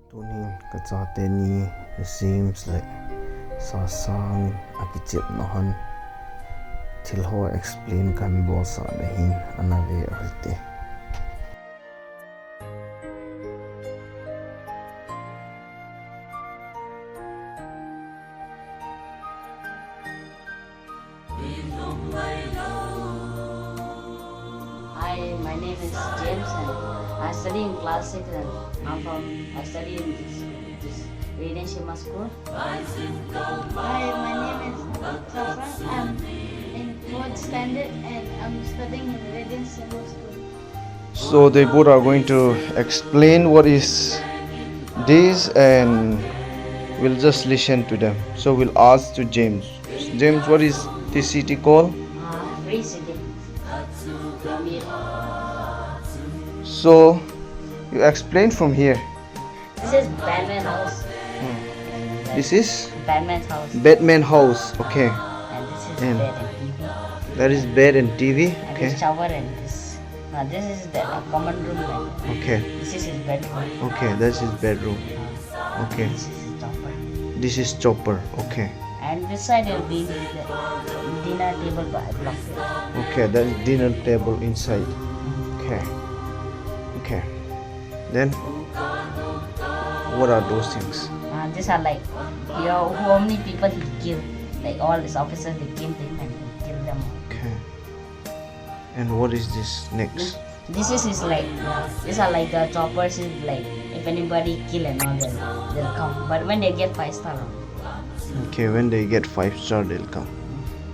Tunin kacateni seems like sasang akichit nohan tilho explain kan bosa dahin anave alte. Hi, my name is James and I study in class 6 and I study in this Radiant Shima school. Hi, my name is Safra. I'm in 4th standard and I'm studying in Radiant Civil School. So they both are going to explain what is this and we'll just listen to them. So we'll ask to James. James, what is this city called? Free City. From here. So you explain from here. This is Batman house. This is Batman's house. Batman house. Okay. And this is And- bed and TV. That is bed and TV. And Okay. this shower and this. This is the common room and Okay. this is his bedroom. Okay. That's his bedroom. Okay. This is his chopper. This is chopper. Okay. And this side will be the dinner table by block. Okay. That's dinner table inside. Okay. Okay. Then what are those things? These are like how many people he killed. Like all these officers they came to him and he killed them. Okay. And what is this next? This is his like these are like the choppers is like if anybody kill and all they'll come. But when they get 5-star Okay. When they get 5-star, they'll come.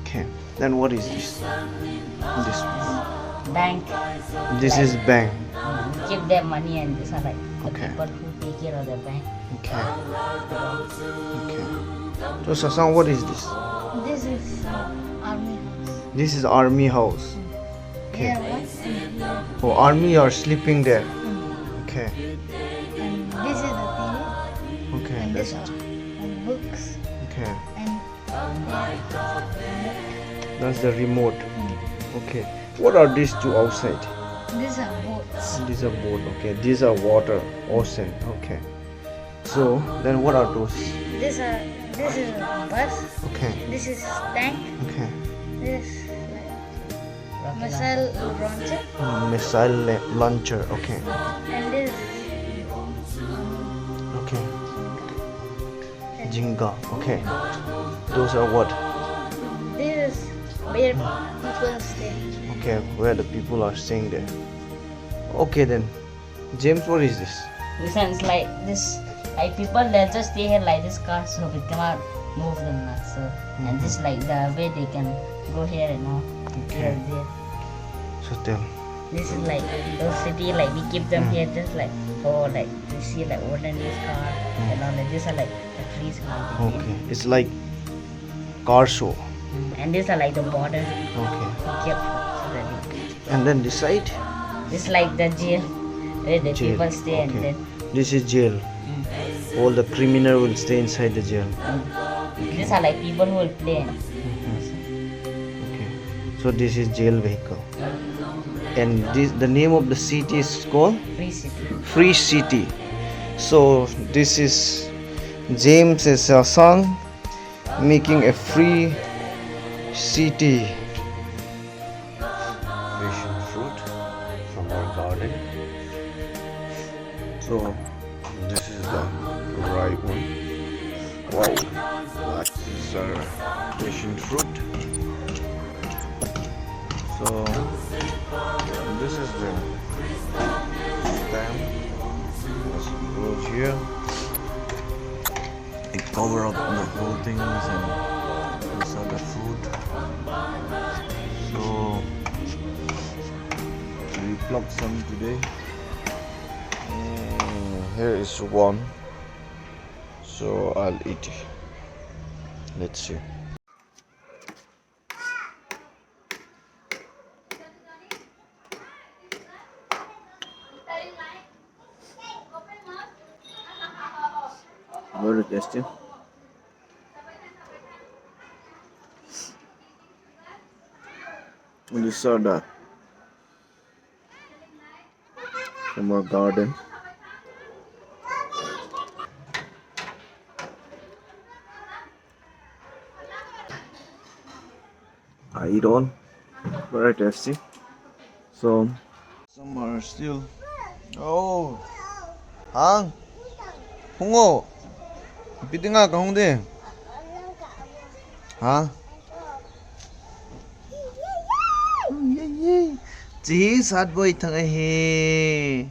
Okay. Then what is this? This. bank. This is bank. Give them money and these are like the Okay. people who take care of the bank. Okay. Okay. So Sasang, what is this? This is Army House. This is army house. Okay. Here, what? And Oh, army are sleeping there. Okay. this is the TV. Okay. And That's this and books. okay. And That's the remote. Okay. What are these two outside? these are boats. These are boat. Okay. These are water, ocean. Okay. So then what are those? This is a bus. Okay. This is tank. Okay. This missile launcher. Missile launcher. Okay. And this Okay. Jinga. Okay. Those are what? this is where people stay. Okay, where the people are staying there. Okay then. James, what is this? This one's like this like people they'll just stay here like this car so we cannot move them now. So and this like the way they can go here and all. Okay. Here, there. So tell. This is like those city like we keep them here just like for like you see like olden days car and all like these are like the trees and all the Okay. It's like car show. and these are like the border Okay. kept so that And then this side? this like the jail where the Jail. people stay and Okay. then This is jail. All the criminal will stay inside the jail. these are like people who will play and Okay. So this is jail vehicle. And this the name of the city is called free city. Free City. So this is James is a son making a free city. Passion fruit from our garden. So this is the ripe one. Wow, that is passion fruit. So this is the stem. It grows here. It cover up the whole things and these are the fruit. So we plucked some today. Here is one. So I'll eat it. Let's see. Very tasty. These are the from our garden. I eat all. Very tasty. So some are still. Oh, Hang, Hungo, Pitinga Kahungde. Hả? Chỉ sát với thằng ấy he.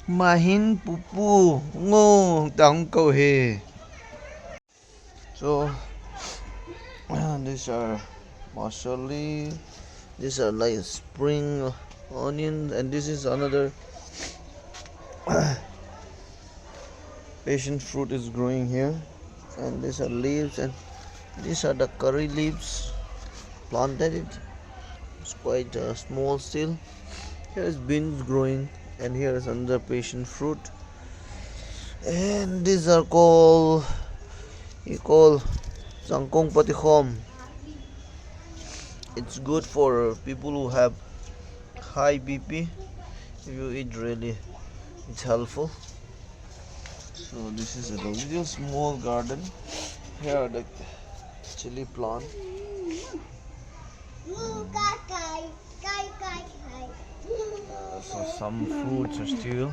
Mahin pupu ngô tang câu he. So these are masali. These are like spring onion, and this is another passion fruit is growing here, and these are leaves, and these are the curry leaves planted it. It's quite small still. Here is beans growing, and here is another passion fruit, and these are called Zangkong Patikhom. It's good for people who have high BP. If you eat really, it's helpful. So this is a little small garden. Here are the chili plant. So some fruits are still